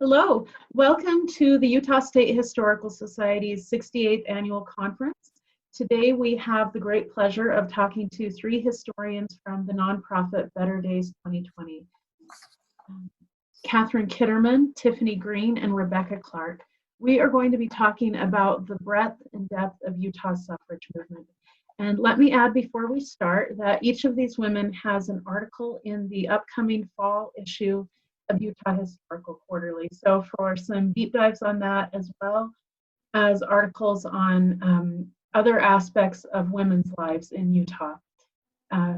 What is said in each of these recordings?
Hello, welcome to the Utah State Historical Society's 68th Annual Conference. Today we have the great pleasure of talking to three historians from the nonprofit Better Days 2020. Katherine Kitterman, Tiffany Greene, and Rebekah Clark. We are going to be talking about the breadth and depth of Utah's suffrage movement. And let me add before we start that each of these women has an article in the upcoming fall issue of Utah Historical Quarterly. So for some deep dives on that, as well as articles on other aspects of women's lives in Utah,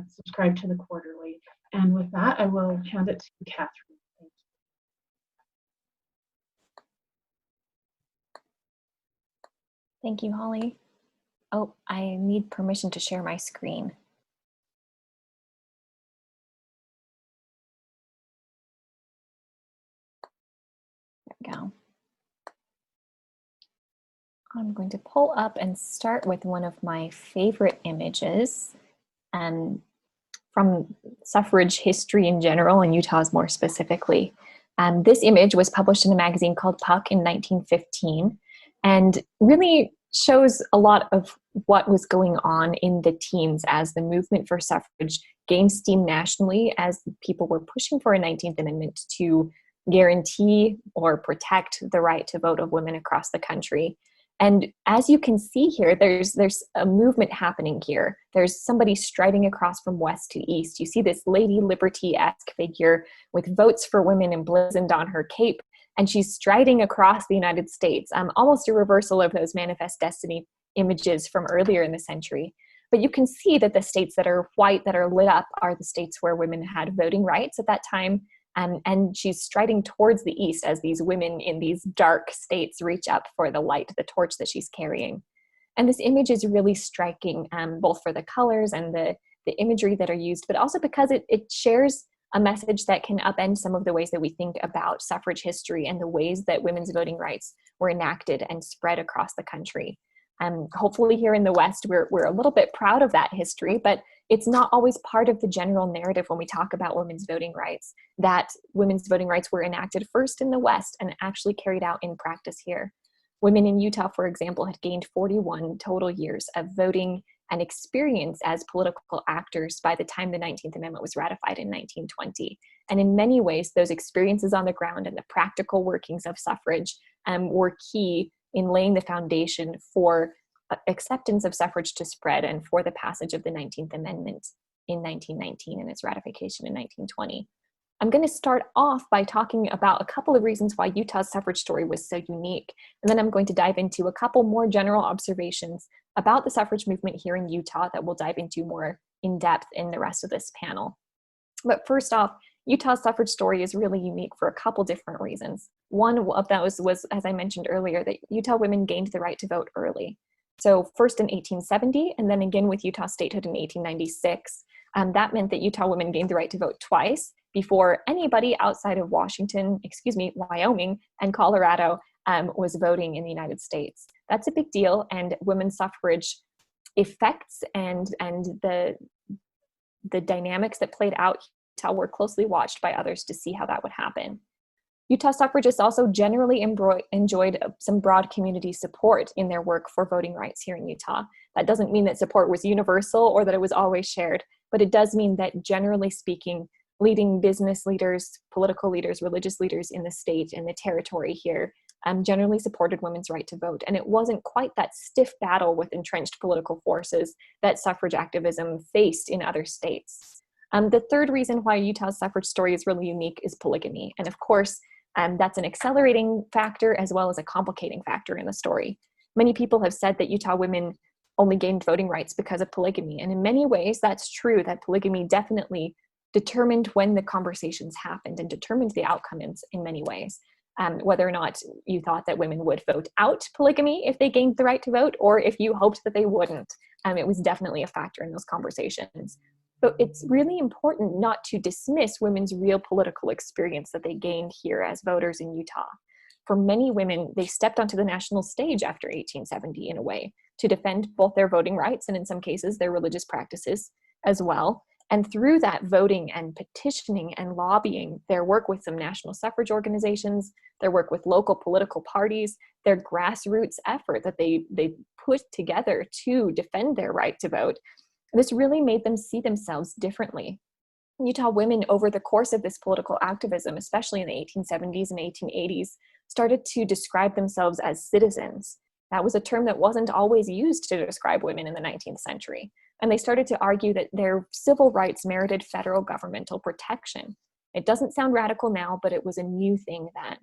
subscribe to the quarterly. And with that, I will hand it to Katherine. Thank you. Thank you, Holly. Oh, I need permission to share my screen. There we go. I'm going to pull up and start with one of my favorite images from suffrage history in general and Utah's more specifically. This image was published in a magazine called Puck in 1915 and really shows a lot of what was going on in the teens as the movement for suffrage gained steam nationally, as people were pushing for a 19th Amendment to guarantee or protect the right to vote of women across the country. And as you can see here, there's a movement happening here. There's somebody striding across from west to east. You see this Lady Liberty-esque figure with votes for women emblazoned on her cape, and she's striding across the United States, almost a reversal of those Manifest Destiny images from earlier in the century. But you can see that the states that are white, that are lit up, are the states where women had voting rights at that time. And she's striding towards the east as these women in these dark states reach up for the light, the torch that she's carrying. And this image is really striking, both for the colors and the imagery that are used, but also because it shares a message that can upend some of the ways that we think about suffrage history and the ways that women's voting rights were enacted and spread across the country. Hopefully here in the West, we're a little bit proud of that history, but it's not always part of the general narrative when we talk about women's voting rights, that women's voting rights were enacted first in the West and actually carried out in practice here. Women in Utah, for example, had gained 41 total years of voting and experience as political actors by the time the 19th Amendment was ratified in 1920. And in many ways, those experiences on the ground and the practical workings of suffrage were key in laying the foundation for acceptance of suffrage to spread and for the passage of the 19th Amendment in 1919 and its ratification in 1920. I'm going to start off by talking about a couple of reasons why Utah's suffrage story was so unique, and then I'm going to dive into a couple more general observations about the suffrage movement here in Utah that we'll dive into more in depth in the rest of this panel. But first off, Utah's suffrage story is really unique for a couple different reasons. One of those was, as I mentioned earlier, that Utah women gained the right to vote early. So first in 1870, and then again with Utah statehood in 1896. That meant that Utah women gained the right to vote twice before anybody outside of Wyoming and Colorado was voting in the United States. That's a big deal, and women's suffrage effects and the dynamics that played out Utah were closely watched by others to see how that would happen. Utah suffragists also generally enjoyed some broad community support in their work for voting rights here in Utah. That doesn't mean that support was universal or that it was always shared, but it does mean that generally speaking, leading business leaders, political leaders, religious leaders in the state and the territory here generally supported women's right to vote. And it wasn't quite that stiff battle with entrenched political forces that suffrage activism faced in other states. The third reason why Utah's suffrage story is really unique is polygamy. And of course, that's an accelerating factor as well as a complicating factor in the story. Many people have said that Utah women only gained voting rights because of polygamy. And in many ways, that's true, that polygamy definitely determined when the conversations happened and determined the outcome in many ways. Whether or not you thought that women would vote out polygamy if they gained the right to vote, or if you hoped that they wouldn't. It was definitely a factor in those conversations. But it's really important not to dismiss women's real political experience that they gained here as voters in Utah. For many women, they stepped onto the national stage after 1870 in a way to defend both their voting rights and in some cases their religious practices as well. And through that voting and petitioning and lobbying, their work with some national suffrage organizations, their work with local political parties, their grassroots effort that they put together to defend their right to vote, this really made them see themselves differently. Utah women, over the course of this political activism, especially in the 1870s and 1880s, started to describe themselves as citizens. That was a term that wasn't always used to describe women in the 19th century. And they started to argue that their civil rights merited federal governmental protection. It doesn't sound radical now, but it was a new thing then.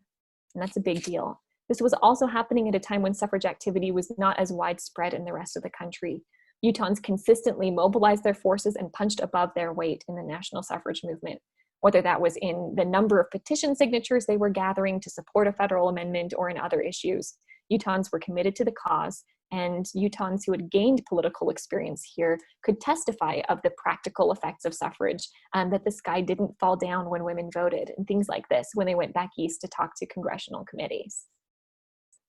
And that's a big deal. This was also happening at a time when suffrage activity was not as widespread in the rest of the country. Utahns consistently mobilized their forces and punched above their weight in the national suffrage movement, whether that was in the number of petition signatures they were gathering to support a federal amendment or in other issues. Utahns were committed to the cause, and Utahns who had gained political experience here could testify of the practical effects of suffrage, that the sky didn't fall down when women voted, and things like this when they went back east to talk to congressional committees.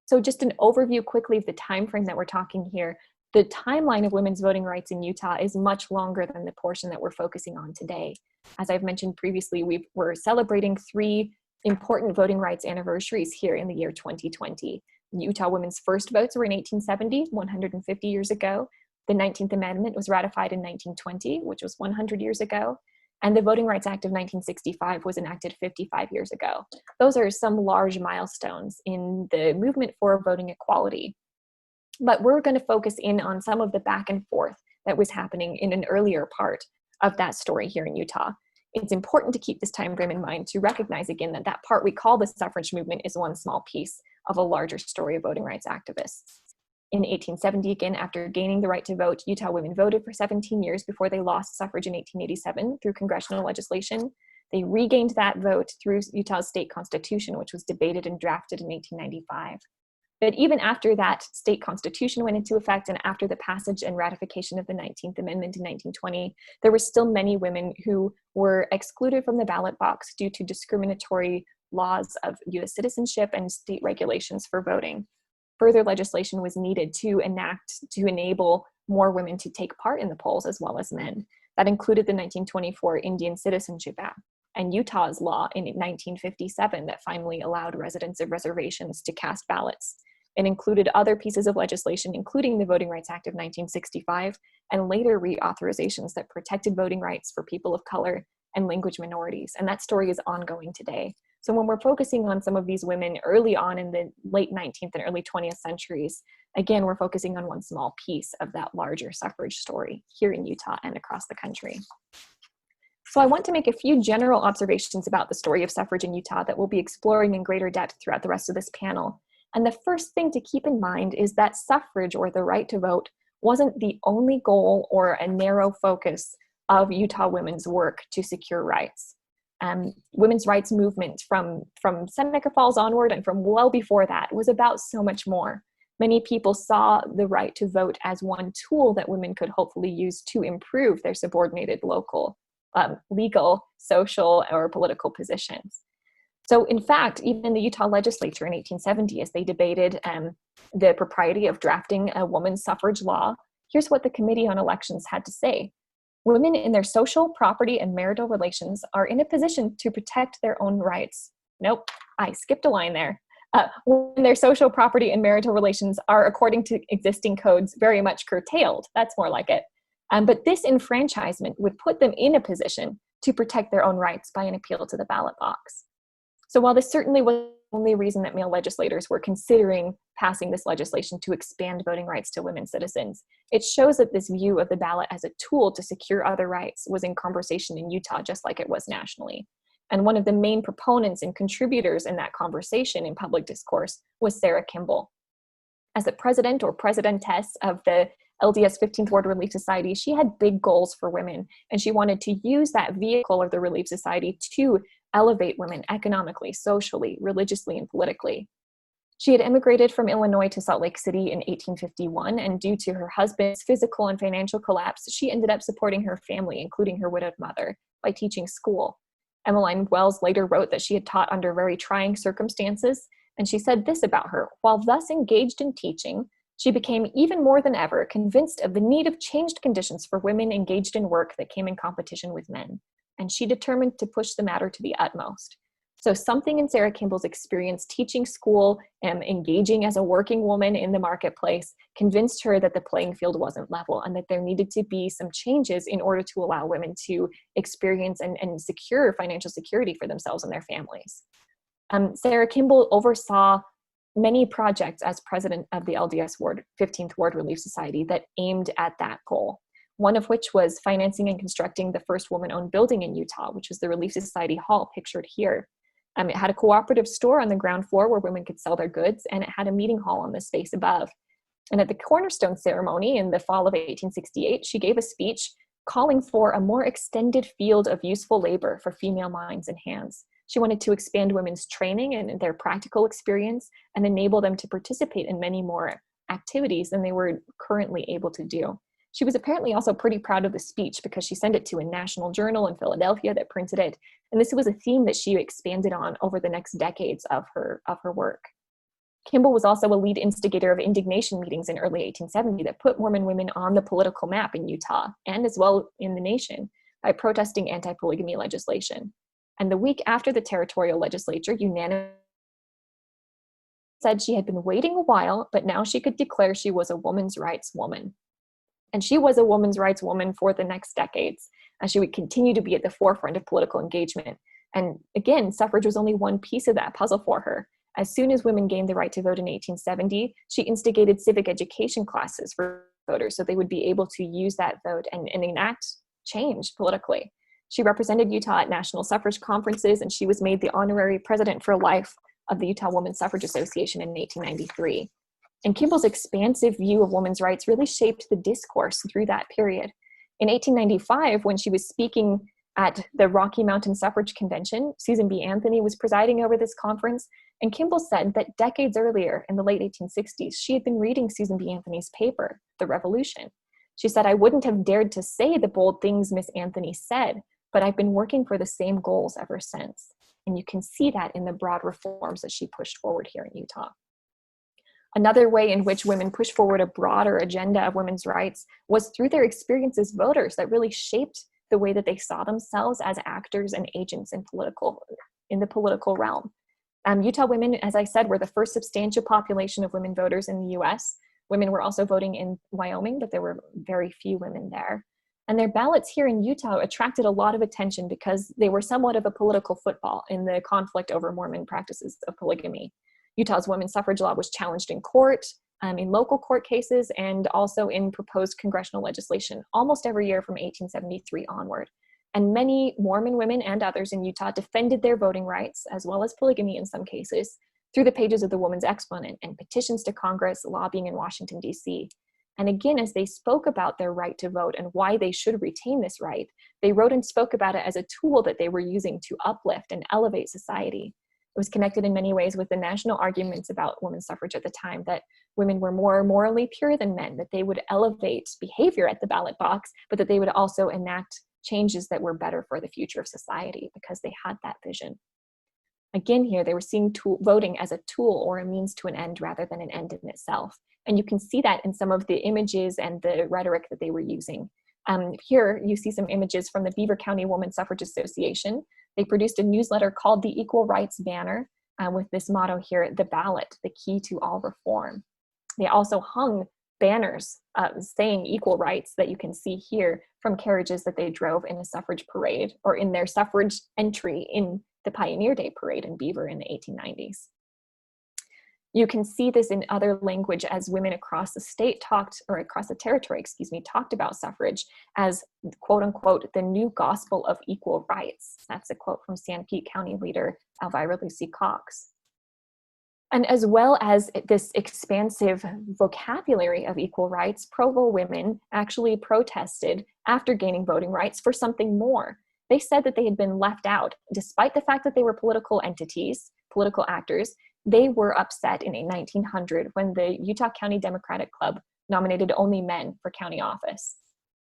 So just an overview quickly of the time frame that we're talking here. The timeline of women's voting rights in Utah is much longer than the portion that we're focusing on today. As I've mentioned previously, we're celebrating 3 important voting rights anniversaries here in the year 2020. Utah women's first votes were in 1870, 150 years ago. The 19th Amendment was ratified in 1920, which was 100 years ago. And the Voting Rights Act of 1965 was enacted 55 years ago. Those are some large milestones in the movement for voting equality. But we're going to focus in on some of the back and forth that was happening in an earlier part of that story here in Utah. It's important to keep this time frame in mind to recognize again that that part we call the suffrage movement is one small piece of a larger story of voting rights activists. In 1870, again, after gaining the right to vote, Utah women voted for 17 years before they lost suffrage in 1887 through congressional legislation. They regained that vote through Utah's state constitution, which was debated and drafted in 1895. But even after that state constitution went into effect and after the passage and ratification of the 19th Amendment in 1920, there were still many women who were excluded from the ballot box due to discriminatory laws of U.S. citizenship and state regulations for voting. Further legislation was needed to enable more women to take part in the polls as well as men. That included the 1924 Indian Citizenship Act and Utah's law in 1957 that finally allowed residents of reservations to cast ballots. It included other pieces of legislation, including the Voting Rights Act of 1965 and later reauthorizations that protected voting rights for people of color and language minorities. And that story is ongoing today. So when we're focusing on some of these women early on in the late 19th and early 20th centuries, again, we're focusing on one small piece of that larger suffrage story here in Utah and across the country. So I want to make a few general observations about the story of suffrage in Utah that we'll be exploring in greater depth throughout the rest of this panel. And the first thing to keep in mind is that suffrage, or the right to vote, wasn't the only goal or a narrow focus of Utah women's work to secure rights. Women's rights movement from Seneca Falls onward and from well before that was about so much more. Many people saw the right to vote as one tool that women could hopefully use to improve their subordinated local, legal, social, or political positions. So in fact, even in the Utah legislature in 1870, as they debated the propriety of drafting a woman's suffrage law, here's what the Committee on Elections had to say. Women in their social, property, and marital relations are in a position to protect their own rights. Nope, I skipped a line there. When their social, property, and marital relations are, according to existing codes, very much curtailed. That's more like it. But this enfranchisement would put them in a position to protect their own rights by an appeal to the ballot box. So while this certainly was the only reason that male legislators were considering passing this legislation to expand voting rights to women citizens, it shows that this view of the ballot as a tool to secure other rights was in conversation in Utah just like it was nationally. And one of the main proponents and contributors in that conversation in public discourse was Sarah Kimball. As the president or presidentess of the LDS 15th Ward Relief Society, she had big goals for women, and she wanted to use that vehicle of the Relief Society to elevate women economically, socially, religiously, and politically. She had immigrated from Illinois to Salt Lake City in 1851, and due to her husband's physical and financial collapse, she ended up supporting her family, including her widowed mother, by teaching school. Emmeline Wells later wrote that she had taught under very trying circumstances, and she said this about her: while thus engaged in teaching, She became even more than ever convinced of the need of changed conditions for women engaged in work that came in competition with men, and she determined to push the matter to the utmost. So something in Sarah Kimball's experience teaching school and engaging as a working woman in the marketplace convinced her that the playing field wasn't level and that there needed to be some changes in order to allow women to experience and secure financial security for themselves and their families. Sarah Kimball oversaw many projects as president of the LDS 15th Ward Relief Society that aimed at that goal. One of which was financing and constructing the first woman-owned building in Utah, which was the Relief Society Hall pictured here. It had a cooperative store on the ground floor where women could sell their goods, and it had a meeting hall on the space above. And at the cornerstone ceremony in the fall of 1868, she gave a speech calling for a more extended field of useful labor for female minds and hands. She wanted to expand women's training and their practical experience and enable them to participate in many more activities than they were currently able to do. She was apparently also pretty proud of the speech because she sent it to a national journal in Philadelphia that printed it. And this was a theme that she expanded on over the next decades of her work. Kimball was also a lead instigator of indignation meetings in early 1870 that put Mormon women on the political map in Utah and as well in the nation by protesting anti-polygamy legislation. And the week after the territorial legislature unanimously said she had been waiting a while, but now she could declare she was a woman's rights woman. And she was a woman's rights woman for the next decades, and she would continue to be at the forefront of political engagement. And again, suffrage was only one piece of that puzzle for her. As soon as women gained the right to vote in 1870, she instigated civic education classes for voters so they would be able to use that vote and enact change politically. She represented Utah at national suffrage conferences, and she was made the honorary president for life of the Utah Women's Suffrage Association in 1893. And Kimball's expansive view of women's rights really shaped the discourse through that period. In 1895, when she was speaking at the Rocky Mountain Suffrage Convention, Susan B. Anthony was presiding over this conference, and Kimball said that decades earlier, in the late 1860s, she had been reading Susan B. Anthony's paper, The Revolution. She said, "I wouldn't have dared to say the bold things Miss Anthony said, but I've been working for the same goals ever since." And you can see that in the broad reforms that she pushed forward here in Utah. Another way in which women pushed forward a broader agenda of women's rights was through their experience as voters that really shaped the way that they saw themselves as actors and agents in the political realm. Utah women, as I said, were the first substantial population of women voters in the US. Women were also voting in Wyoming, but there were very few women there. And their ballots here in Utah attracted a lot of attention because they were somewhat of a political football in the conflict over Mormon practices of polygamy. Utah's women's suffrage law was challenged in court, in local court cases, and also in proposed congressional legislation almost every year from 1873 onward. And many Mormon women and others in Utah defended their voting rights, as well as polygamy in some cases, through the pages of the Woman's Exponent and petitions to Congress, lobbying in Washington, D.C. And again, as they spoke about their right to vote and why they should retain this right, they wrote and spoke about it as a tool that they were using to uplift and elevate society. It was connected in many ways with the national arguments about women's suffrage at the time, that women were more morally pure than men, that they would elevate behavior at the ballot box, but that they would also enact changes that were better for the future of society because they had that vision. Again here, they were seeing voting as a tool or a means to an end rather than an end in itself. And you can see that in some of the images and the rhetoric that they were using. Here you see some images from the Beaver County Women's Suffrage Association. They produced a newsletter called the Equal Rights Banner with this motto here, "The ballot, the key to all reform." They also hung banners saying equal rights that you can see here from carriages that they drove in a suffrage parade or in their suffrage entry in the Pioneer Day Parade in Beaver in the 1890s. You can see this in other language as women across the state talked about suffrage as, quote unquote, the new gospel of equal rights. That's a quote from Sanpete County leader Elvira Lucy Cox. And as well as this expansive vocabulary of equal rights, Provo women actually protested after gaining voting rights for something more. They said that they had been left out. Despite the fact that they were political entities, political actors, they were upset in 1900 when the Utah County Democratic Club nominated only men for county office.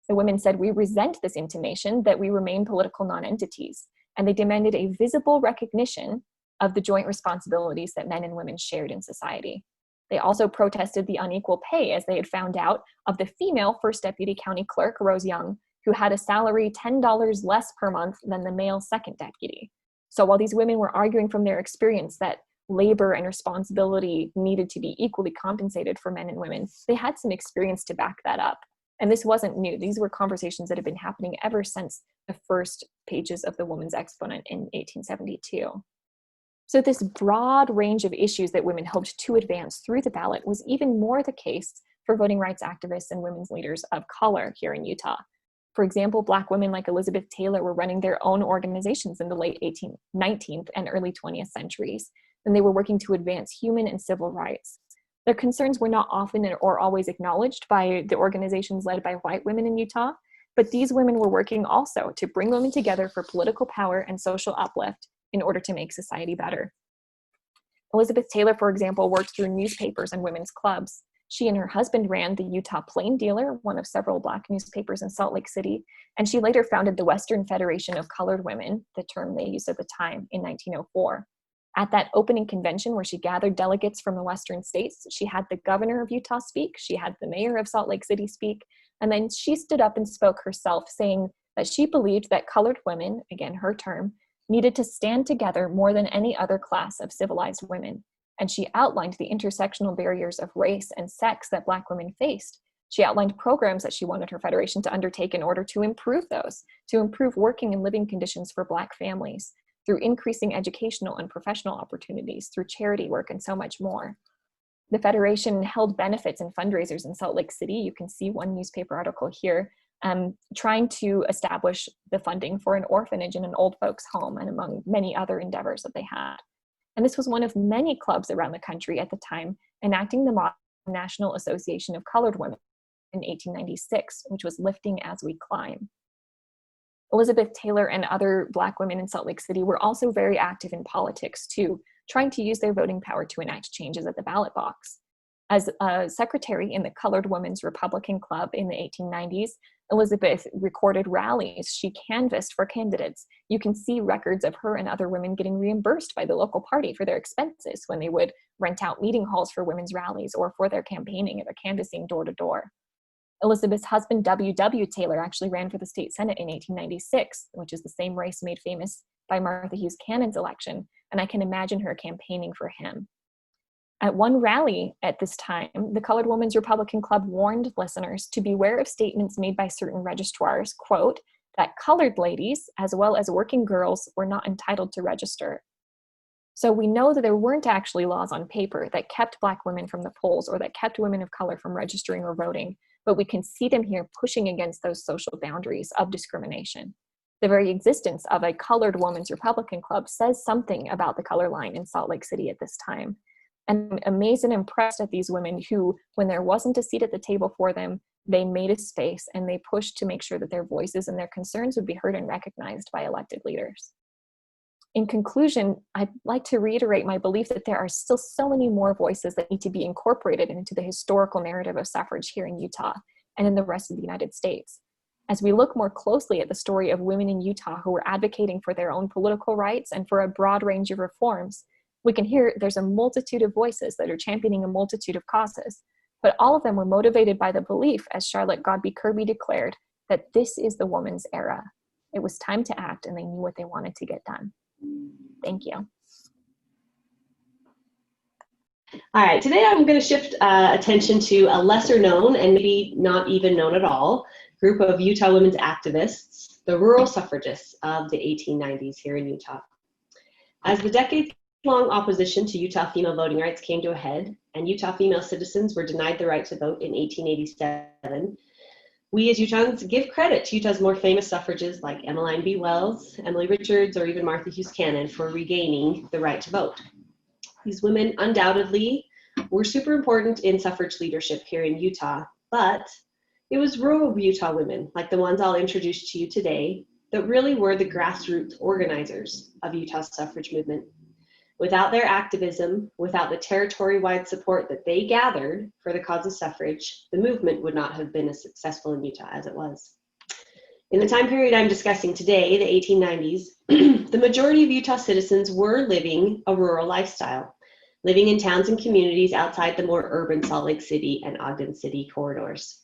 The women said, "We resent this intimation that we remain political non-entities," and they demanded a visible recognition of the joint responsibilities that men and women shared in society. They also protested the unequal pay, as they had found out, of the female first deputy county clerk, Rose Young, who had a salary $10 less per month than the male second deputy. So while these women were arguing from their experience that labor and responsibility needed to be equally compensated for men and women, they had some experience to back that up. And this wasn't new. These were conversations that had been happening ever since the first pages of the Woman's Exponent in 1872. So this broad range of issues that women hoped to advance through the ballot was even more the case for voting rights activists and women's leaders of color here in Utah. For example, Black women like Elizabeth Taylor were running their own organizations in the late 19th and early 20th centuries, and they were working to advance human and civil rights. Their concerns were not often or always acknowledged by the organizations led by white women in Utah, but these women were working also to bring women together for political power and social uplift in order to make society better. Elizabeth Taylor, for example, worked through newspapers and women's clubs. She and her husband ran the Utah Plain Dealer, one of several Black newspapers in Salt Lake City, and she later founded the Western Federation of Colored Women, the term they used at the time, in 1904. At that opening convention where she gathered delegates from the Western states, she had the governor of Utah speak, she had the mayor of Salt Lake City speak, and then she stood up and spoke herself, saying that she believed that colored women, again her term, needed to stand together more than any other class of civilized women. And she outlined the intersectional barriers of race and sex that Black women faced. She outlined programs that she wanted her federation to undertake in order to improve those, to improve working and living conditions for Black families, through increasing educational and professional opportunities, through charity work, and so much more. The Federation held benefits and fundraisers in Salt Lake City. You can see one newspaper article here, trying to establish the funding for an orphanage and an old folks' home, and among many other endeavors that they had. And this was one of many clubs around the country at the time enacting the model of National Association of Colored Women in 1896, which was Lifting as We Climb. Elizabeth Taylor and other Black women in Salt Lake City were also very active in politics too, trying to use their voting power to enact changes at the ballot box. As a secretary in the Colored Women's Republican Club in the 1890s, Elizabeth recorded rallies. She canvassed for candidates. You can see records of her and other women getting reimbursed by the local party for their expenses when they would rent out meeting halls for women's rallies or for their campaigning or their canvassing door to door. Elizabeth's husband, W.W. Taylor, actually ran for the state senate in 1896, which is the same race made famous by Martha Hughes Cannon's election, and I can imagine her campaigning for him. At one rally at this time, the Colored Women's Republican Club warned listeners to beware of statements made by certain registrars, quote, that colored ladies, as well as working girls, were not entitled to register. So we know that there weren't actually laws on paper that kept Black women from the polls or that kept women of color from registering or voting, but we can see them here pushing against those social boundaries of discrimination. The very existence of a Colored Women's Republican Club says something about the color line in Salt Lake City at this time. And I'm amazed and impressed at these women who, when there wasn't a seat at the table for them, they made a space and they pushed to make sure that their voices and their concerns would be heard and recognized by elected leaders. In conclusion, I'd like to reiterate my belief that there are still so many more voices that need to be incorporated into the historical narrative of suffrage here in Utah and in the rest of the United States. As we look more closely at the story of women in Utah who were advocating for their own political rights and for a broad range of reforms, we can hear there's a multitude of voices that are championing a multitude of causes, but all of them were motivated by the belief, as Charlotte Godby Kirby declared, that this is the woman's era. It was time to act, and they knew what they wanted to get done. Thank you. All right, today I'm going to shift attention to a lesser known and maybe not even known at all group of Utah women's activists, the rural suffragists of the 1890s here in Utah. As the decade-long opposition to Utah female voting rights came to a head and Utah female citizens were denied the right to vote in 1887, we as Utahns give credit to Utah's more famous suffragists like Emmeline B. Wells, Emily Richards, or even Martha Hughes Cannon for regaining the right to vote. These women undoubtedly were super important in suffrage leadership here in Utah, but it was rural Utah women, like the ones I'll introduce to you today, that really were the grassroots organizers of Utah's suffrage movement. Without their activism, without the territory-wide support that they gathered for the cause of suffrage, the movement would not have been as successful in Utah as it was. In the time period I'm discussing today, the 1890s, the majority of Utah citizens were living a rural lifestyle. living in towns and communities outside the more urban Salt Lake City and Ogden City corridors.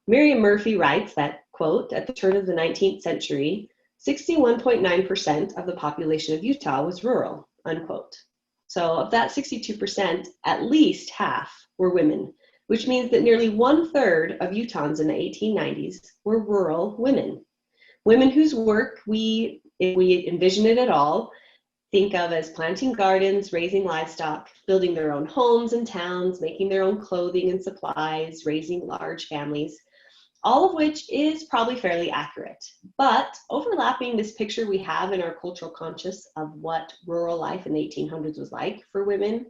Miriam Murphy writes that, quote, at the turn of the 19th century, 61.9% of the population of Utah was rural, unquote. So of that 62%, at least half were women, which means that nearly 1/3 of Utahns in the 1890s were rural women. Women whose work we, if we envision it at all, think of as planting gardens, raising livestock, building their own homes and towns, making their own clothing and supplies, raising large families, all of which is probably fairly accurate. But overlapping this picture we have in our cultural conscious of what rural life in the 1800s was like for women,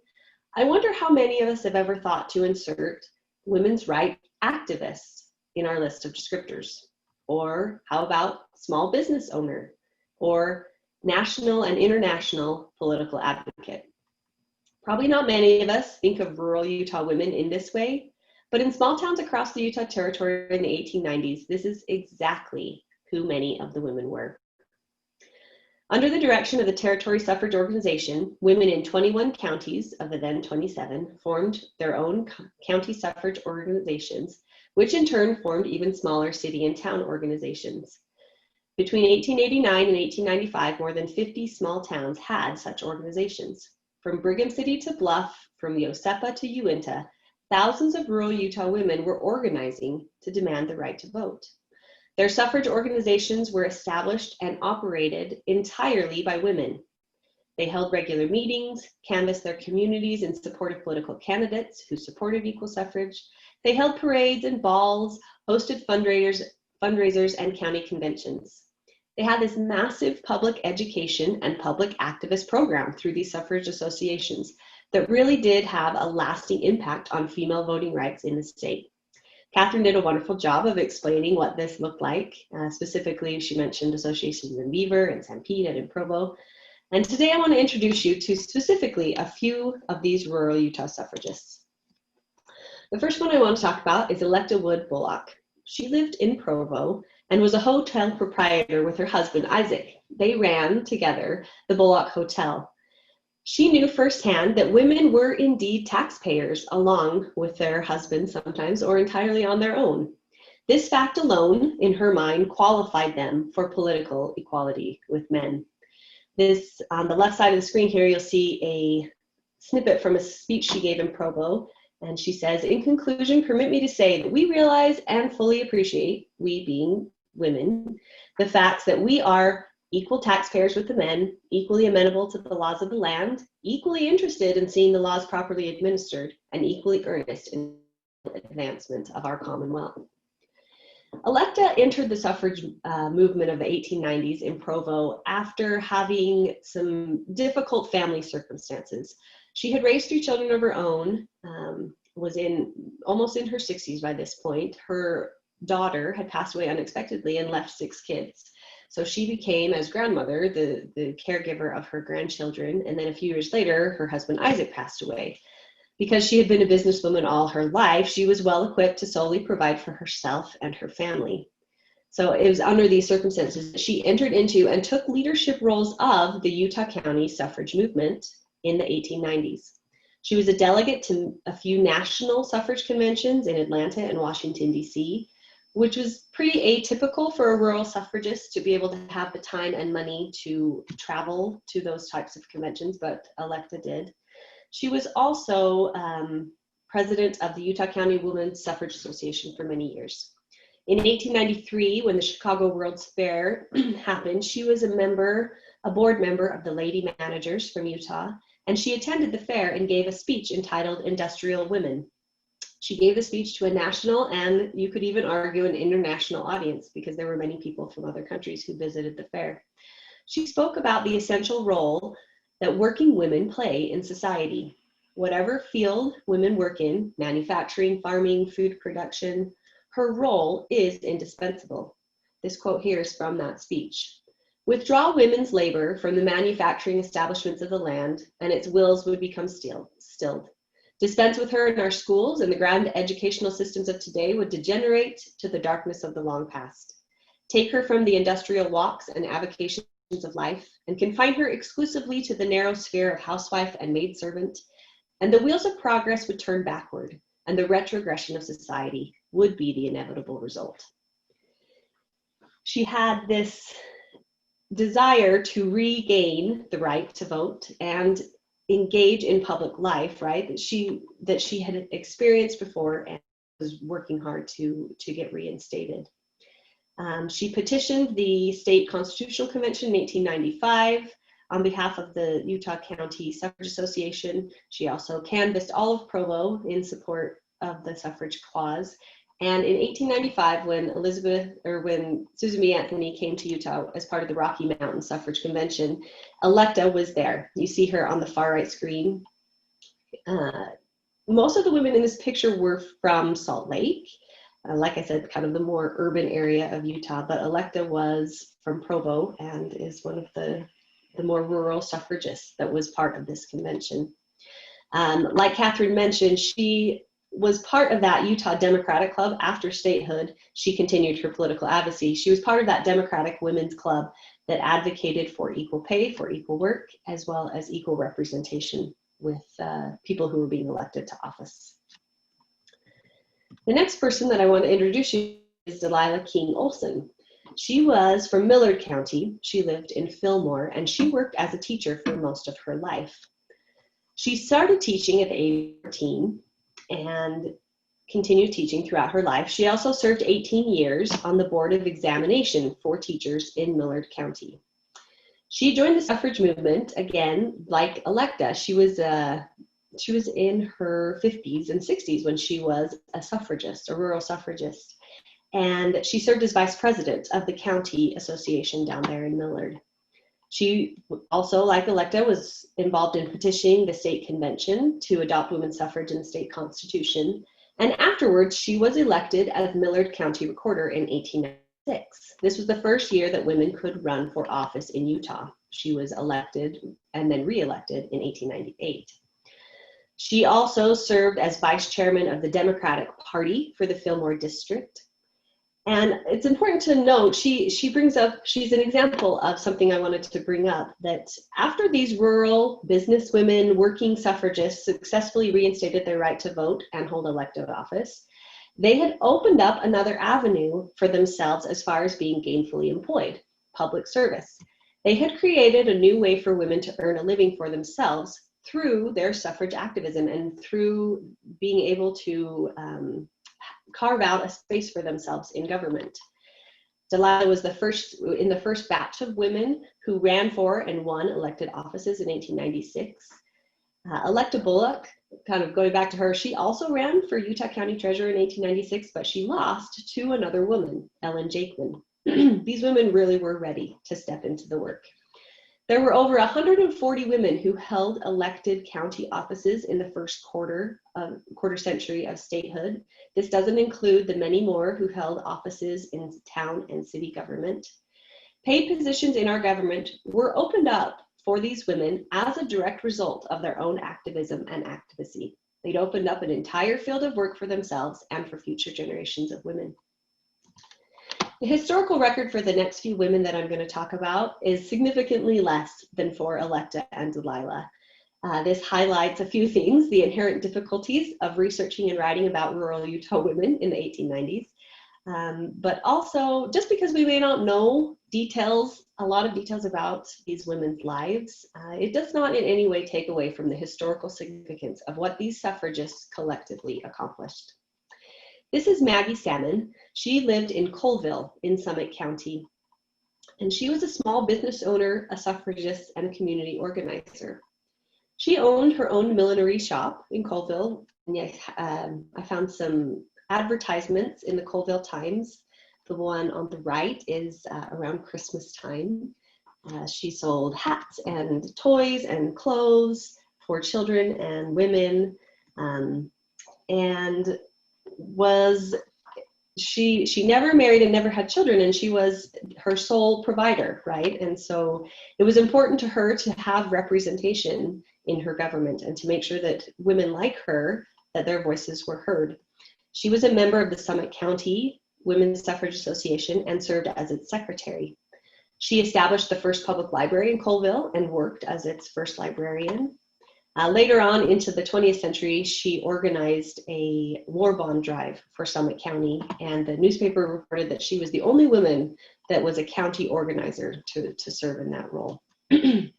I wonder how many of us have ever thought to insert women's rights activists in our list of descriptors. Or how about small business owner or national and international political advocate? Probably not many of us think of rural Utah women in this way, but in small towns across the Utah Territory in the 1890s, this is exactly who many of the women were. Under the direction of the Territory Suffrage Organization, women in 21 counties of the then 27 formed their own county suffrage organizations, which in turn formed even smaller city and town organizations. Between 1889 and 1895, more than 50 small towns had such organizations. From Brigham City to Bluff, from Yosepa to Uinta, thousands of rural Utah women were organizing to demand the right to vote. Their suffrage organizations were established and operated entirely by women. They held regular meetings, canvassed their communities in support of political candidates who supported equal suffrage. They held parades and balls, hosted fundraisers and county conventions. They had this massive public education and public activist program through these suffrage associations that really did have a lasting impact on female voting rights in the state. Katherine did a wonderful job of explaining what this looked like. Specifically, she mentioned associations in Beaver and Sanpete and in Provo. And today I want to introduce you to specifically a few of these rural Utah suffragists. The first one I want to talk about is Electa Bullock. She lived in Provo and was a hotel proprietor with her husband, Isaac. They ran together the Bullock Hotel. She knew firsthand that women were indeed taxpayers along with their husbands sometimes or entirely on their own. This fact alone, in her mind, qualified them for political equality with men. This, on the left side of the screen here, you'll see a snippet from a speech she gave in Provo. And she says, in conclusion, permit me to say that we realize and fully appreciate, we being women, the facts that we are equal taxpayers with the men, equally amenable to the laws of the land, equally interested in seeing the laws properly administered, and equally earnest in advancement of our commonwealth. Electa entered the suffrage movement of the 1890s in Provo after having some difficult family circumstances. She had raised 3 children of her own, was almost in her 60s by this point. Her daughter had passed away unexpectedly and left 6 kids. So she became, as grandmother, the caregiver of her grandchildren. And then a few years later, her husband Isaac passed away. Because she had been a businesswoman all her life, she was well equipped to solely provide for herself and her family. So it was under these circumstances that she entered into and took leadership roles of the Utah County suffrage movement in the 1890s. She was a delegate to a few national suffrage conventions in Atlanta and Washington, D.C., which was pretty atypical for a rural suffragist to be able to have the time and money to travel to those types of conventions, but Electa did. She was also president of the Utah County Women's Suffrage Association for many years. In 1893, when the Chicago World's Fair happened, she was a board member of the Lady Managers from Utah, and she attended the fair and gave a speech entitled Industrial Women. She gave the speech to a national and you could even argue an international audience because there were many people from other countries who visited the fair. She spoke about the essential role that working women play in society. Whatever field women work in, manufacturing, farming, food production, her role is indispensable. This quote here is from that speech. Withdraw women's labor from the manufacturing establishments of the land, and its wills would become stilled. Dispense with her in our schools, and the grand educational systems of today would degenerate to the darkness of the long past. Take her from the industrial walks and avocations of life, and confine her exclusively to the narrow sphere of housewife and maidservant, and the wheels of progress would turn backward, and the retrogression of society would be the inevitable result. She had this desire to regain the right to vote and engage in public life, right, that she had experienced before and was working hard to get reinstated. She petitioned the State Constitutional Convention in 1895 on behalf of the Utah County Suffrage Association. She also canvassed all of Provo in support of the suffrage clause. And in 1895, when Susan B. Anthony came to Utah as part of the Rocky Mountain Suffrage Convention, Electa was there. You see her on the far right screen. Most of the women in this picture were from Salt Lake. Like I said, kind of the more urban area of Utah, but Electa was from Provo and is one of the more rural suffragists that was part of this convention. Like Katherine mentioned, she was part of that Utah Democratic Club. After statehood, she continued her political advocacy. She was part of that Democratic Women's Club that advocated for equal pay, for equal work, as well as equal representation with people who were being elected to office. The next person that I want to introduce you is Delilah King Olsen. She was from Millard County. She lived in Fillmore, and she worked as a teacher for most of her life. She started teaching at the age of 14 and continued teaching throughout her life. She also served 18 years on the Board of Examination for teachers in Millard County. She joined the suffrage movement, again, like Electa. She was in her 50s and 60s when she was a suffragist, a rural suffragist. And she served as vice president of the county association down there in Millard. She also, like Electa, was involved in petitioning the state convention to adopt women's suffrage in the state constitution. And afterwards, she was elected as Millard County Recorder in 1896. This was the first year that women could run for office in Utah. She was elected and then re-elected in 1898. She also served as vice chairman of the Democratic Party for the Fillmore district. And it's important to note, she's an example of something I wanted to bring up, that after these rural businesswomen, working suffragists successfully reinstated their right to vote and hold elective office, they had opened up another avenue for themselves as far as being gainfully employed, public service. They had created a new way for women to earn a living for themselves through their suffrage activism and through being able to carve out a space for themselves in government. Delilah was in the first batch of women who ran for and won elected offices in 1896. Electa Bullock, kind of going back to her, she also ran for Utah County Treasurer in 1896, but she lost to another woman, Ellen Jakeman. These women really were ready to step into the work. There were over 140 women who held elected county offices in the first quarter century of statehood. This doesn't include the many more who held offices in town and city government. Paid positions in our government were opened up for these women as a direct result of their own activism and advocacy. They'd opened up an entire field of work for themselves and for future generations of women. The historical record for the next few women that I'm going to talk about is significantly less than for Electa and Delilah. This highlights a few things: the inherent difficulties of researching and writing about rural Utah women in the 1890s, but also just because we may not know a lot of details about these women's lives, it does not in any way take away from the historical significance of what these suffragists collectively accomplished. This is Maggie Salmon. She lived in Colville in Summit County, and she was a small business owner, a suffragist, and a community organizer. She owned her own millinery shop in Colville, and I found some advertisements in the Colville Times. The one on the right is around Christmas time. She sold hats and toys and clothes for children and women, and she never married and never had children, and she was her sole provider, right? And so it was important to her to have representation in her government and to make sure that women like her, that their voices were heard. She was a member of the Summit County Women's Suffrage Association and served as its secretary. She established the first public library in Colville and worked as its first librarian. Later on into the 20th century, she organized a war bond drive for Summit County, and the newspaper reported that she was the only woman that was a county organizer to serve in that role. The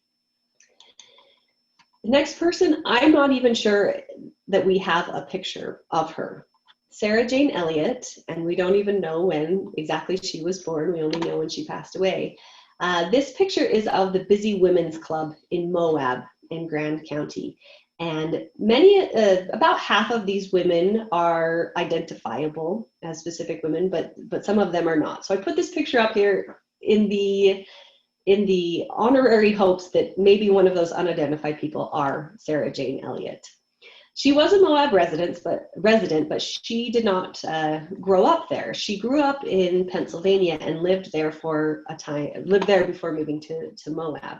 next person, I'm not even sure that we have a picture of her. Sarah Jane Elliott, and we don't even know when exactly she was born. We only know when she passed away. This picture is of the Busy Women's Club in Moab in Grand County. And about half of these women are identifiable as specific women, but some of them are not. So I put this picture up here in the honorary hopes that maybe one of those unidentified people are Sarah Jane Elliott. She was a Moab resident, but she did not grow up there. She grew up in Pennsylvania and lived there for a time, before moving to Moab.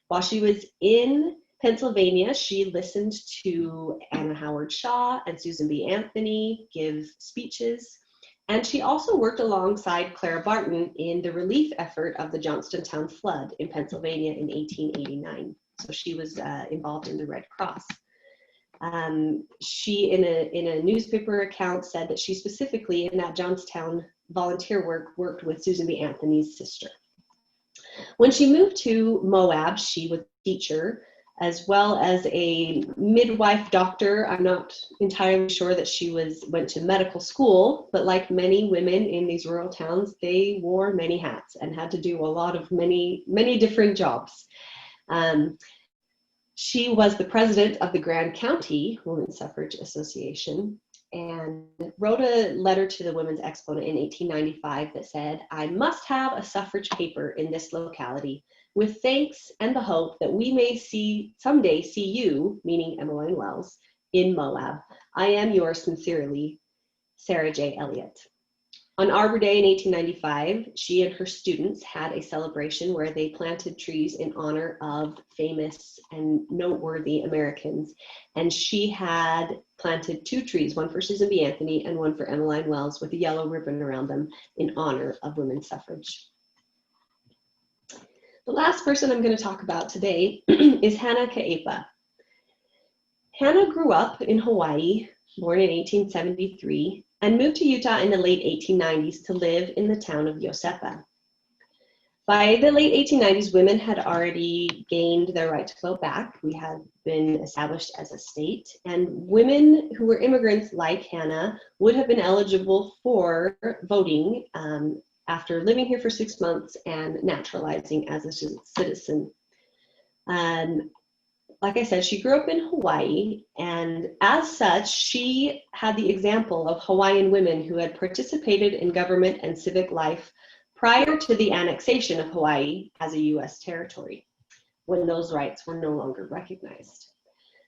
While she was in Pennsylvania, she listened to Anna Howard Shaw and Susan B. Anthony give speeches. And she also worked alongside Clara Barton in the relief effort of the Johnstown flood in Pennsylvania in 1889. So she was involved in the Red Cross. She, in a newspaper account, said that she specifically in that Johnstown volunteer work worked with Susan B. Anthony's sister. When she moved to Moab, she was a teacher as well as a midwife doctor. I'm not entirely sure that she went to medical school, but like many women in these rural towns, they wore many hats and had to do a lot of many different jobs. She was the president of the Grand County Women's Suffrage Association and wrote a letter to the Women's Exponent in 1895 that said, "I must have a suffrage paper in this locality, with thanks and the hope that we may someday see you," meaning Emmeline Wells, "in Moab. I am yours sincerely, Sarah J. Elliott." On Arbor Day in 1895, she and her students had a celebration where they planted trees in honor of famous and noteworthy Americans. And she had planted 2 trees, one for Susan B. Anthony and one for Emmeline Wells, with a yellow ribbon around them in honor of women's suffrage. The last person I'm going to talk about today is Hannah Ka'epa. Hannah grew up in Hawaii, born in 1873, and moved to Utah in the late 1890s to live in the town of Yosepa. By the late 1890s, women had already gained their right to vote back. We had been established as a state, and women who were immigrants like Hannah would have been eligible for voting after living here for 6 months and naturalizing as a citizen. Like I said, she grew up in Hawaii, and as such, she had the example of Hawaiian women who had participated in government and civic life prior to the annexation of Hawaii as a U.S. territory, when those rights were no longer recognized.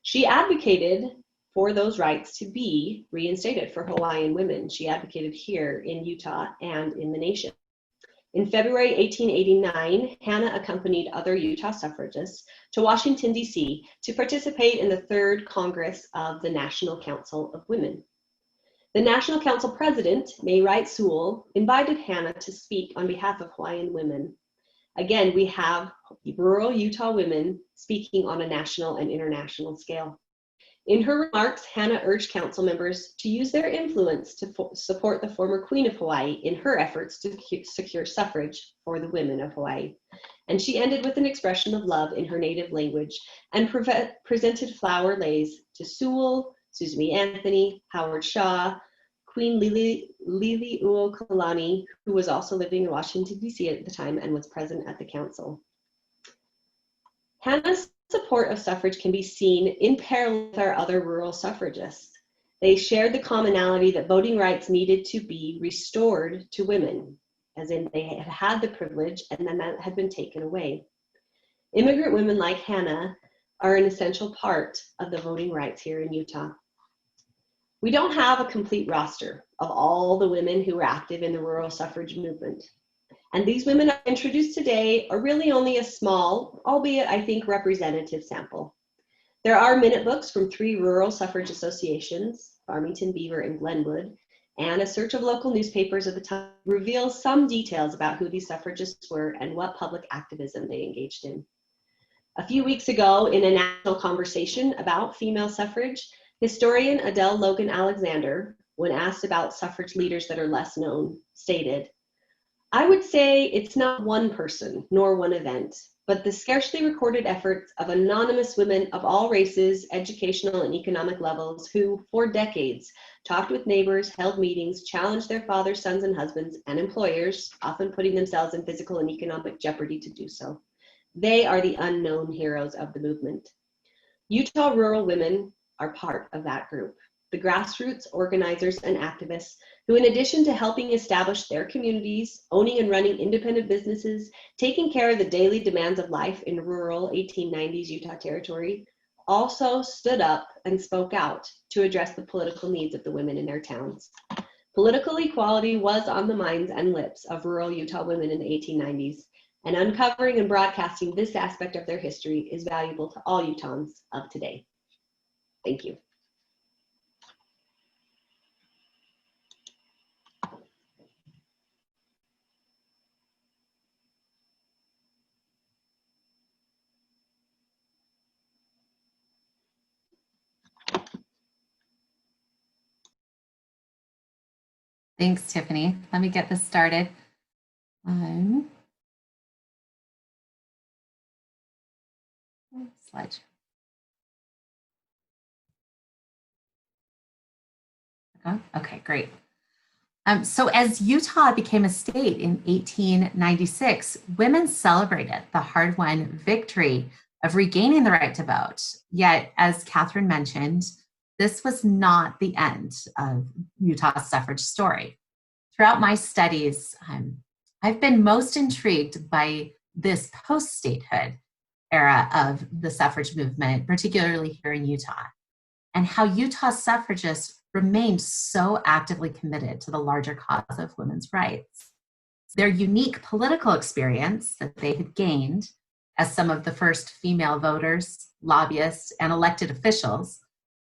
She advocated for those rights to be reinstated for Hawaiian women. She advocated here in Utah and in the nation. In February 1889, Hannah accompanied other Utah suffragists to Washington, D.C. to participate in the 3rd Congress of the National Council of Women. The National Council President, May Wright Sewell, invited Hannah to speak on behalf of Hawaiian women. Again, we have rural Utah women speaking on a national and international scale. In her remarks, Hannah urged council members to use their influence to support the former Queen of Hawaii in her efforts to secure suffrage for the women of Hawaii. And she ended with an expression of love in her native language and presented flower leis to Sewell, Susan B. Anthony, Howard Shaw, Queen Liliuokalani, who was also living in Washington, D.C. at the time and was present at the council. Hannah's support of suffrage can be seen in parallel with our other rural suffragists. They shared the commonality that voting rights needed to be restored to women, as in they had had the privilege and then that had been taken away. Immigrant women like Hannah are an essential part of the voting rights here in Utah. We don't have a complete roster of all the women who were active in the rural suffrage movement. And these women introduced today are really only a small, albeit I think representative sample. There are minute books from 3 rural suffrage associations, Farmington, Beaver, and Glenwood, and a search of local newspapers at the time reveals some details about who these suffragists were and what public activism they engaged in. A few weeks ago, in a national conversation about female suffrage, historian Adele Logan Alexander, when asked about suffrage leaders that are less known, stated, "I would say it's not one person nor one event, but the scarcely recorded efforts of anonymous women of all races, educational and economic levels who, for decades, talked with neighbors, held meetings, challenged their fathers, sons, and husbands, and employers, often putting themselves in physical and economic jeopardy to do so. They are the unknown heroes of the movement." Utah rural women are part of that group, the grassroots organizers and activists who, in addition to helping establish their communities, owning and running independent businesses, taking care of the daily demands of life in rural 1890s Utah territory, also stood up and spoke out to address the political needs of the women in their towns. Political equality was on the minds and lips of rural Utah women in the 1890s, and uncovering and broadcasting this aspect of their history is valuable to all Utahns of today. Thank you. Thanks, Tiffany. Let me get this started. Slide. Okay, great. So as Utah became a state in 1896, women celebrated the hard-won victory of regaining the right to vote. Yet, as Katherine mentioned, this was not the end of Utah's suffrage story. Throughout my studies, I've been most intrigued by this post-statehood era of the suffrage movement, particularly here in Utah, and how Utah suffragists remained so actively committed to the larger cause of women's rights. Their unique political experience that they had gained as some of the first female voters, lobbyists, and elected officials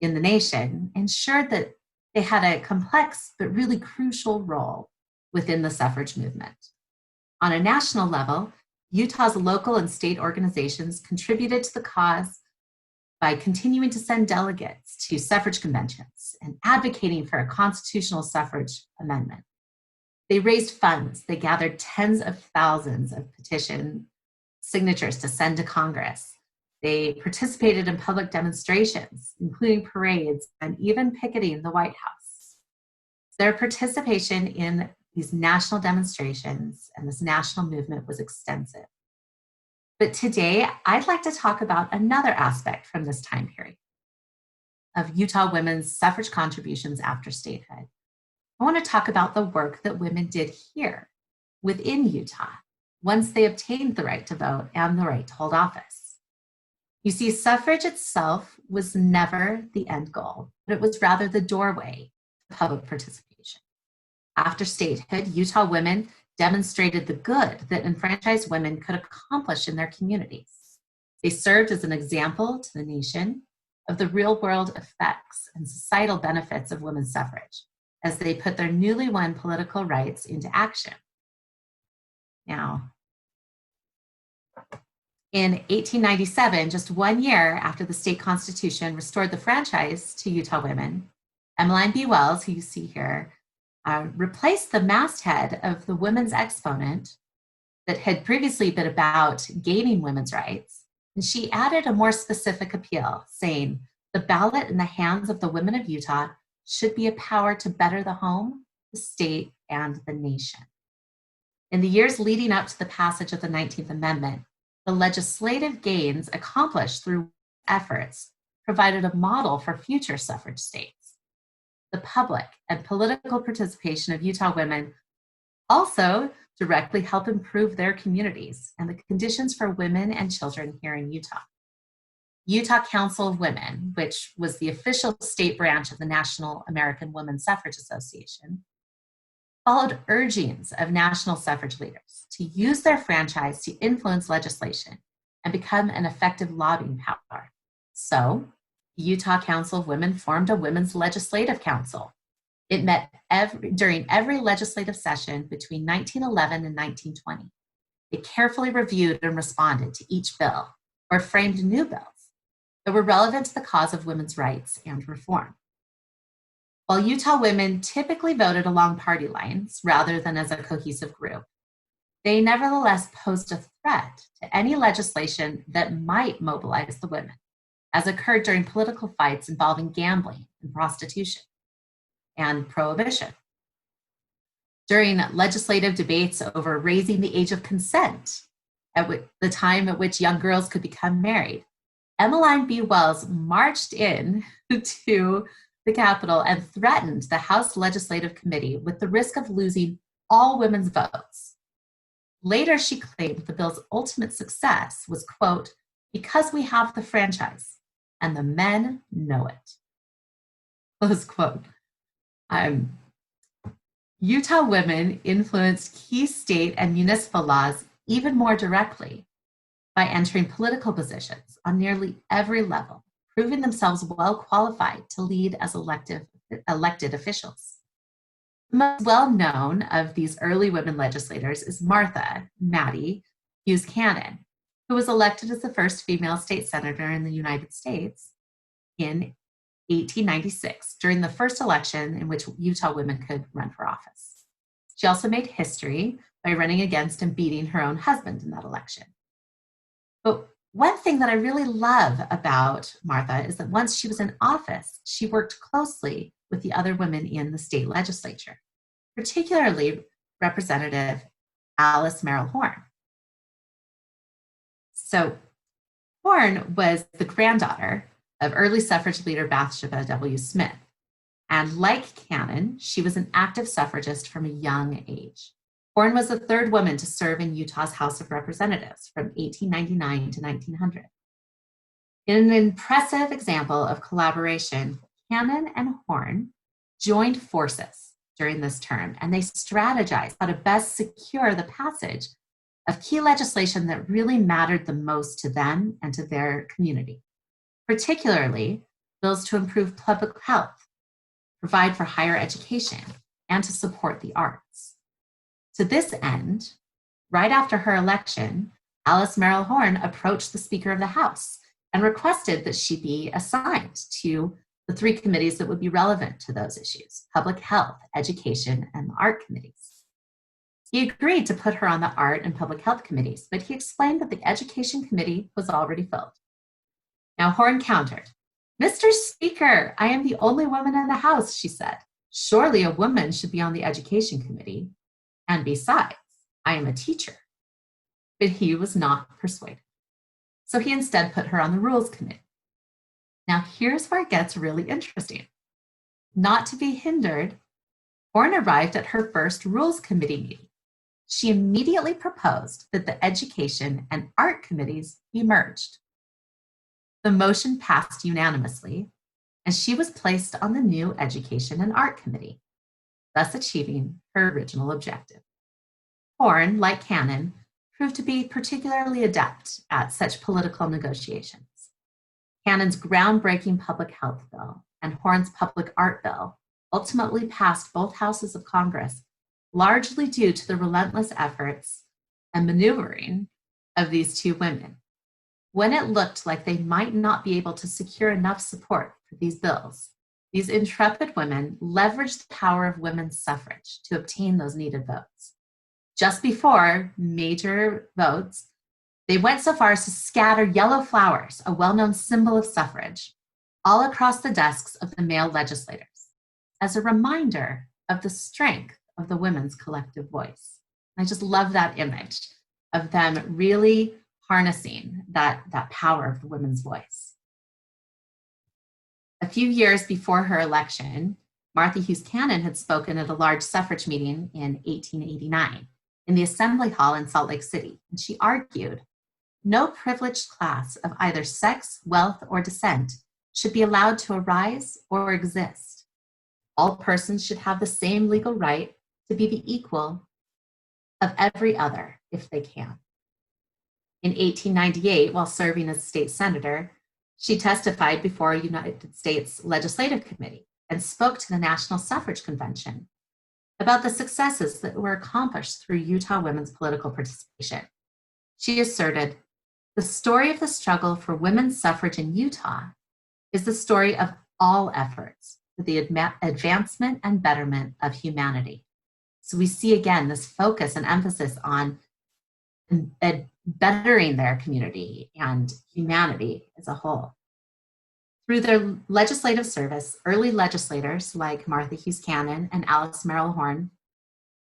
in the nation ensured that they had a complex but really crucial role within the suffrage movement. On a national level, Utah's local and state organizations contributed to the cause by continuing to send delegates to suffrage conventions and advocating for a constitutional suffrage amendment. They raised funds. They gathered tens of thousands of petition signatures to send to Congress. They participated in public demonstrations, including parades and even picketing the White House. Their participation in these national demonstrations and this national movement was extensive. But today, I'd like to talk about another aspect from this time period of Utah women's suffrage contributions after statehood. I want to talk about the work that women did here within Utah once they obtained the right to vote and the right to hold office. You see, suffrage itself was never the end goal, but it was rather the doorway to public participation. After statehood, Utah women demonstrated the good that enfranchised women could accomplish in their communities. They served as an example to the nation of the real-world effects and societal benefits of women's suffrage as they put their newly won political rights into action. Now, in 1897, just 1 year after the state constitution restored the franchise to Utah women, Emmeline B. Wells, who you see here, replaced the masthead of the Women's Exponent that had previously been about gaining women's rights, and she added a more specific appeal, saying, "The ballot in the hands of the women of Utah should be a power to better the home, the state, and the nation." In the years leading up to the passage of the 19th Amendment, the legislative gains accomplished through efforts provided a model for future suffrage states. The public and political participation of Utah women also directly help improve their communities and the conditions for women and children here in Utah. Utah Council of Women, which was the official state branch of the National American Women's Suffrage Association, followed urgings of national suffrage leaders to use their franchise to influence legislation and become an effective lobbying power. So, the Utah Council of Women formed a Women's Legislative Council. It met during every legislative session between 1911 and 1920. It carefully reviewed and responded to each bill or framed new bills that were relevant to the cause of women's rights and reform. While Utah women typically voted along party lines rather than as a cohesive group, they nevertheless posed a threat to any legislation that might mobilize the women, as occurred during political fights involving gambling and prostitution and prohibition. During legislative debates over raising the age of consent, at the time at which young girls could become married, Emmeline B. Wells marched in to the Capitol and threatened the House Legislative Committee with the risk of losing all women's votes. Later, she claimed the bill's ultimate success was, quote, because we have the franchise and the men know it, close quote. Utah women influenced key state and municipal laws even more directly by entering political positions on nearly every level, proving themselves well qualified to lead as elected officials. The most well-known of these early women legislators is Martha Mattie Hughes Cannon, who was elected as the first female state senator in the United States in 1896, during the first election in which Utah women could run for office. She also made history by running against and beating her own husband in that election. But one thing that I really love about Martha is that once she was in office, she worked closely with the other women in the state legislature, particularly Representative Alice Merrill Horn. So Horn was the granddaughter of early suffrage leader Bathsheba W. Smith. And like Cannon, she was an active suffragist from a young age. Horn was the third woman to serve in Utah's House of Representatives from 1899 to 1900. In an impressive example of collaboration, Cannon and Horn joined forces during this term, and they strategized how to best secure the passage of key legislation that really mattered the most to them and to their community, particularly bills to improve public health, provide for higher education, and to support the arts. To this end, right after her election, Alice Merrill Horn approached the Speaker of the House and requested that she be assigned to the three committees that would be relevant to those issues: public health, education, and the art committees. He agreed to put her on the art and public health committees, but he explained that the education committee was already filled. Now Horn countered, "Mr. Speaker, I am the only woman in the House," she said. "Surely a woman should be on the education committee. And besides, I am a teacher." But he was not persuaded. So he instead put her on the rules committee. Now here's where it gets really interesting. Not to be hindered, Horn arrived at her first rules committee meeting. She immediately proposed that the education and art committees be merged. The motion passed unanimously, and she was placed on the new education and art committee, thus achieving her original objective. Horn, like Cannon, proved to be particularly adept at such political negotiations. Cannon's groundbreaking public health bill and Horn's public art bill ultimately passed both houses of Congress, largely due to the relentless efforts and maneuvering of these two women. When it looked like they might not be able to secure enough support for these bills, these intrepid women leveraged the power of women's suffrage to obtain those needed votes. Just before major votes, they went so far as to scatter yellow flowers, a well-known symbol of suffrage, all across the desks of the male legislators, as a reminder of the strength of the women's collective voice. I just love that image of them really harnessing that power of the women's voice. A few years before her election, Martha Hughes Cannon had spoken at a large suffrage meeting in 1889 in the Assembly Hall in Salt Lake City, and she argued, "No privileged class of either sex, wealth, or descent should be allowed to arise or exist. All persons should have the same legal right to be the equal of every other if they can." In 1898, while serving as state senator, she testified before a United States Legislative Committee and spoke to the National Suffrage Convention about the successes that were accomplished through Utah women's political participation. She asserted, The story of the struggle for women's suffrage in Utah is the story of all efforts for the advancement and betterment of humanity. So we see again this focus and emphasis on bettering their community and humanity as a whole. Through their legislative service, early legislators like Martha Hughes Cannon and Alice Merrill Horne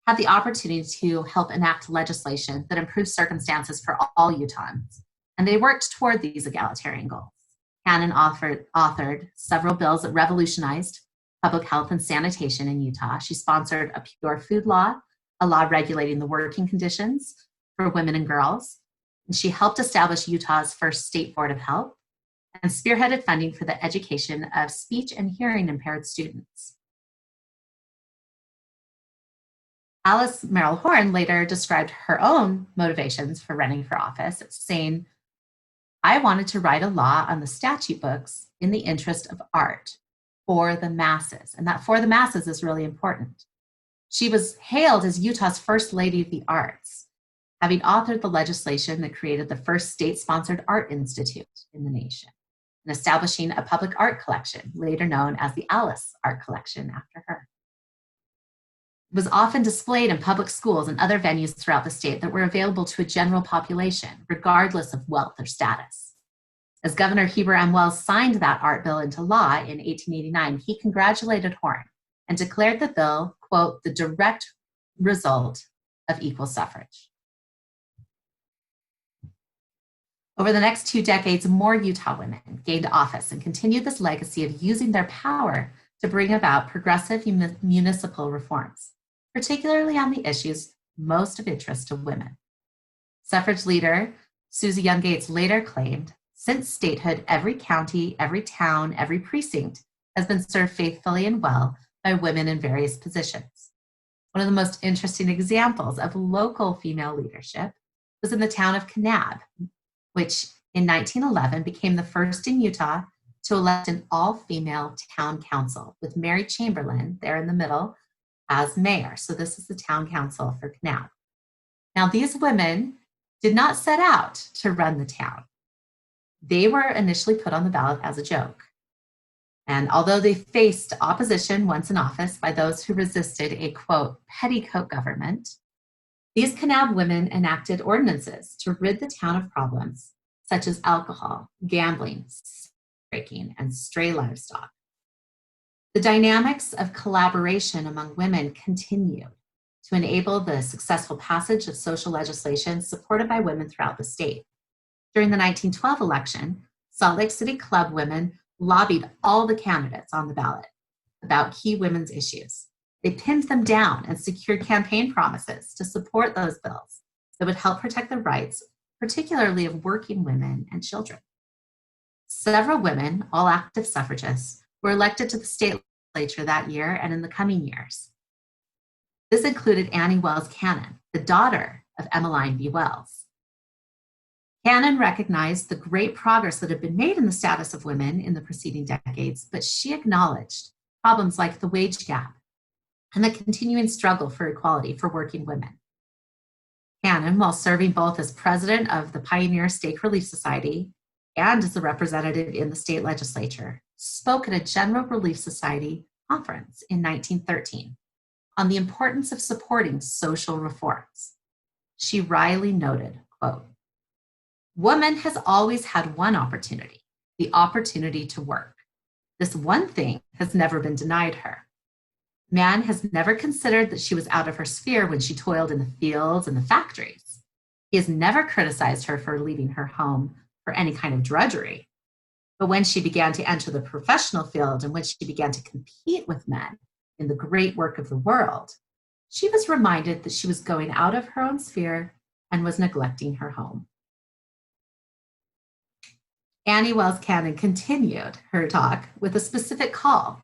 had the opportunity to help enact legislation that improves circumstances for all Utahns, and they worked toward these egalitarian goals. Cannon authored several bills that revolutionized public health and sanitation in Utah. She sponsored a pure food law, a law regulating the working conditions for women and girls, and she helped establish Utah's first state board of health and spearheaded funding for the education of speech and hearing impaired students. Alice Merrill Horne later described her own motivations for running for office, saying, "I wanted to write a law on the statute books in the interest of art for the masses." And that "for the masses" is really important. She was hailed as Utah's first lady of the arts, having authored the legislation that created the first state-sponsored art institute in the nation, and establishing a public art collection, later known as the Alice Art Collection after her. It was often displayed in public schools and other venues throughout the state that were available to a general population, regardless of wealth or status. As Governor Heber M. Wells signed that art bill into law in 1889, he congratulated Horne and declared the bill, quote, "the direct result of equal suffrage." Over the next 2 decades, more Utah women gained office and continued this legacy of using their power to bring about progressive municipal reforms, particularly on the issues most of interest to women. Suffrage leader Susie Young Gates later claimed, "Since statehood, every county, every town, every precinct has been served faithfully and well by women in various positions." One of the most interesting examples of local female leadership was in the town of Kanab, which in 1911 became the first in Utah to elect an all-female town council, with Mary Chamberlain there in the middle as mayor. So this is the town council for Kanab. Now, these women did not set out to run the town. They were initially put on the ballot as a joke. And although they faced opposition once in office by those who resisted a, quote, petticoat government, these Kanab women enacted ordinances to rid the town of problems such as alcohol, gambling, breaking, and stray livestock. The dynamics of collaboration among women continued to enable the successful passage of social legislation supported by women throughout the state. During the 1912 election, Salt Lake City Club women lobbied all the candidates on the ballot about key women's issues. They pinned them down and secured campaign promises to support those bills that would help protect the rights, particularly of working women and children. Several women, all active suffragists, were elected to the state legislature that year and in the coming years. This included Annie Wells Cannon, the daughter of Emmeline B. Wells. Cannon recognized the great progress that had been made in the status of women in the preceding decades, but she acknowledged problems like the wage gap and the continuing struggle for equality for working women. Cannon, while serving both as president of the Pioneer Stake Relief Society and as a representative in the state legislature, spoke at a General Relief Society conference in 1913 on the importance of supporting social reforms. She wryly noted, quote, "Woman has always had one opportunity, the opportunity to work. This one thing has never been denied her. Man has never considered that she was out of her sphere when she toiled in the fields and the factories. He has never criticized her for leaving her home for any kind of drudgery. But when she began to enter the professional field and when she began to compete with men in the great work of the world, she was reminded that she was going out of her own sphere and was neglecting her home." Annie Wells Cannon continued her talk with a specific call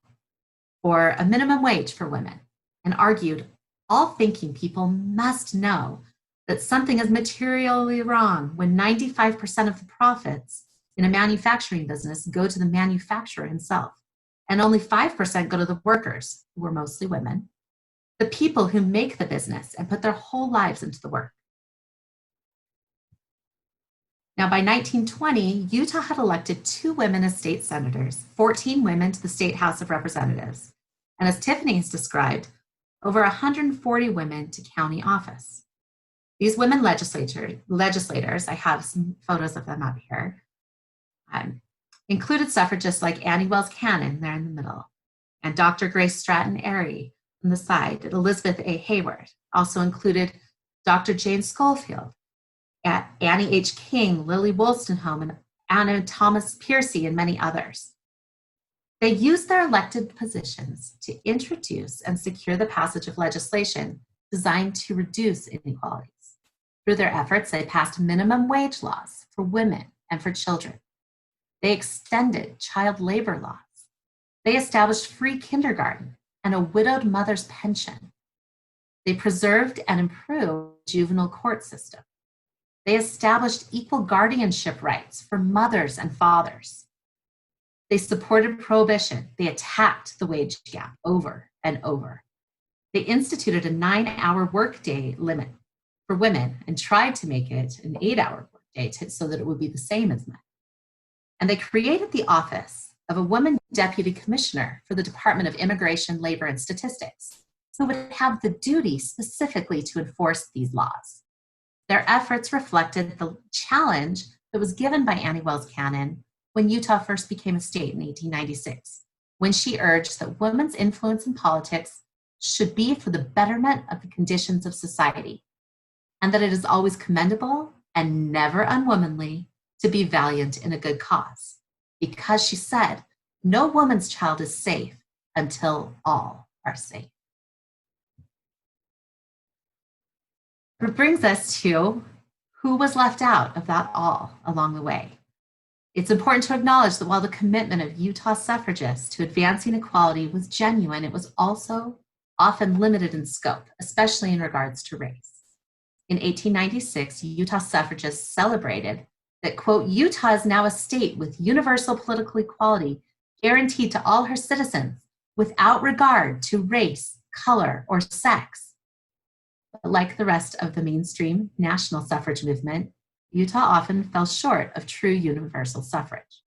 for a minimum wage for women and argued all thinking people must know that something is materially wrong when 95% of the profits in a manufacturing business go to the manufacturer himself, and only 5% go to the workers, who were mostly women, the people who make the business and put their whole lives into the work. Now, by 1920, Utah had elected 2 women as state senators, 14 women to the State House of Representatives, and as Tiffany has described, over 140 women to county office. These women legislators, I have some photos of them up here, included suffragists like Annie Wells Cannon there in the middle, and Dr. Grace Stratton Airy on the side, and Elizabeth A. Hayward. Also included Dr. Jane Schofield, Annie H. King, Lily Wolstenholme, and Anna Thomas Piercy, and many others. They used their elected positions to introduce and secure the passage of legislation designed to reduce inequalities. Through their efforts, they passed minimum wage laws for women and for children. They extended child labor laws. They established free kindergarten and a widowed mother's pension. They preserved and improved the juvenile court system. They established equal guardianship rights for mothers and fathers. They supported prohibition. They attacked the wage gap over and over. They instituted a 9-hour workday limit for women and tried to make it an 8-hour workday so that it would be the same as men. And they created the office of a woman deputy commissioner for the Department of Immigration, Labor, and Statistics, who would have the duty specifically to enforce these laws. Their efforts reflected the challenge that was given by Annie Wells Cannon when Utah first became a state in 1896, when she urged that women's influence in politics should be for the betterment of the conditions of society, and that it is always commendable and never unwomanly to be valiant in a good cause. Because she said, no woman's child is safe until all are safe. It brings us to who was left out of that all along the way. It's important to acknowledge that while the commitment of Utah suffragists to advancing equality was genuine, it was also often limited in scope, especially in regards to race. In 1896, Utah suffragists celebrated that, quote, Utah is now a state with universal political equality guaranteed to all her citizens without regard to race, color, or sex. But like the rest of the mainstream national suffrage movement, Utah often fell short of true universal suffrage.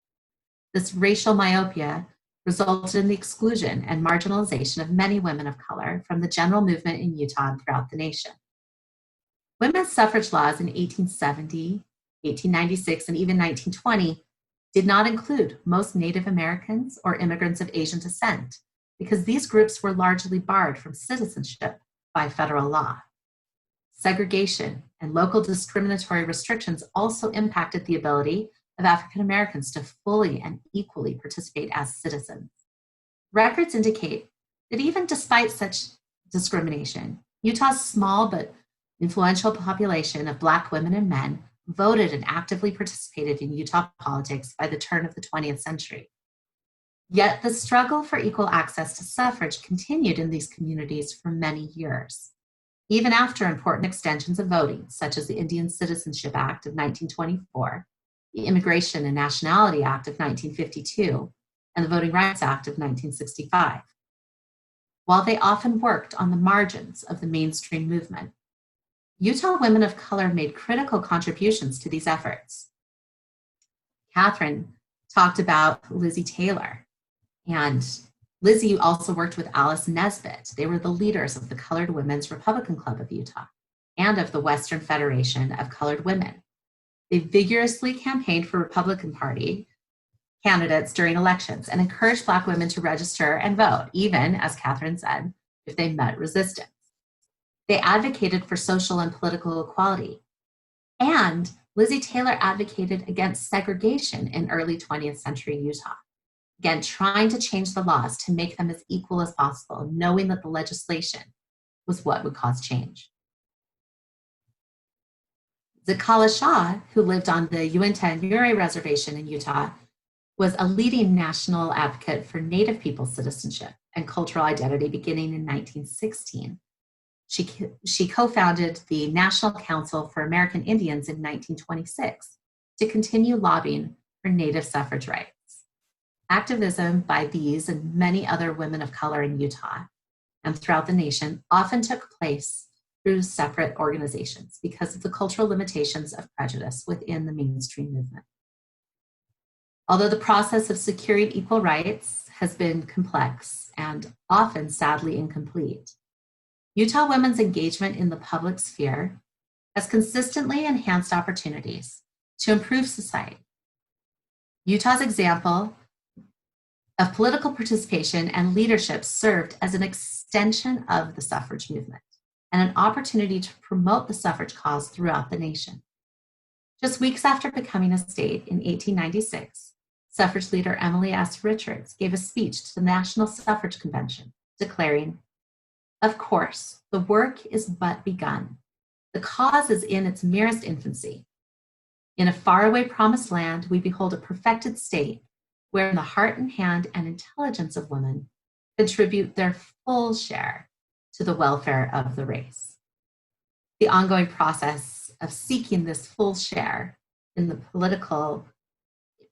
This racial myopia resulted in the exclusion and marginalization of many women of color from the general movement in Utah and throughout the nation. Women's suffrage laws in 1870, 1896, and even 1920 did not include most Native Americans or immigrants of Asian descent because these groups were largely barred from citizenship by federal law. Segregation and local discriminatory restrictions also impacted the ability of African Americans to fully and equally participate as citizens. Records indicate that even despite such discrimination, Utah's small but influential population of Black women and men voted and actively participated in Utah politics by the turn of the 20th century. Yet the struggle for equal access to suffrage continued in these communities for many years. Even after important extensions of voting, such as the Indian Citizenship Act of 1924, the Immigration and Nationality Act of 1952, and the Voting Rights Act of 1965. While they often worked on the margins of the mainstream movement, Utah women of color made critical contributions to these efforts. Katherine talked about Lizzie Taylor, and Lizzie also worked with Alice Nesbitt. They were the leaders of the Colored Women's Republican Club of Utah and of the Western Federation of Colored Women. They vigorously campaigned for Republican Party candidates during elections and encouraged Black women to register and vote, even, as Katherine said, if they met resistance. They advocated for social and political equality. And Lizzie Taylor advocated against segregation in early 20th century Utah. Again, trying to change the laws to make them as equal as possible, knowing that the legislation was what would cause change. Zika Shah, who lived on the Uinta and Murray Reservation in Utah, was a leading national advocate for Native people's citizenship and cultural identity beginning in 1916. She co-founded the National Council for American Indians in 1926 to continue lobbying for Native suffrage rights. Activism by these and many other women of color in Utah and throughout the nation often took place through separate organizations because of the cultural limitations of prejudice within the mainstream movement. Although the process of securing equal rights has been complex and often sadly incomplete, Utah women's engagement in the public sphere has consistently enhanced opportunities to improve society. Utah's example of political participation and leadership served as an extension of the suffrage movement and an opportunity to promote the suffrage cause throughout the nation. Just weeks after becoming a state in 1896, suffrage leader Emily S. Richards gave a speech to the National Suffrage Convention, declaring, "Of course, the work is but begun. The cause is in its merest infancy. In a faraway promised land, we behold a perfected state where the heart and hand and intelligence of women contribute their full share to the welfare of the race." The ongoing process of seeking this full share in the political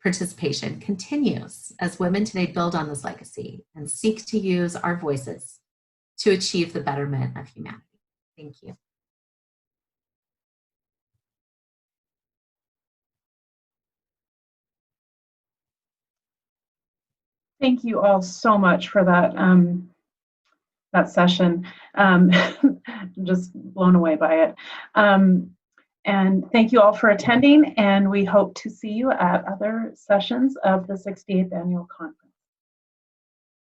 participation continues as women today build on this legacy and seek to use our voices to achieve the betterment of humanity. Thank you. Thank you all so much for that that session. I'm just blown away by it. And thank you all for attending, and we hope to see you at other sessions of the 68th Annual Conference.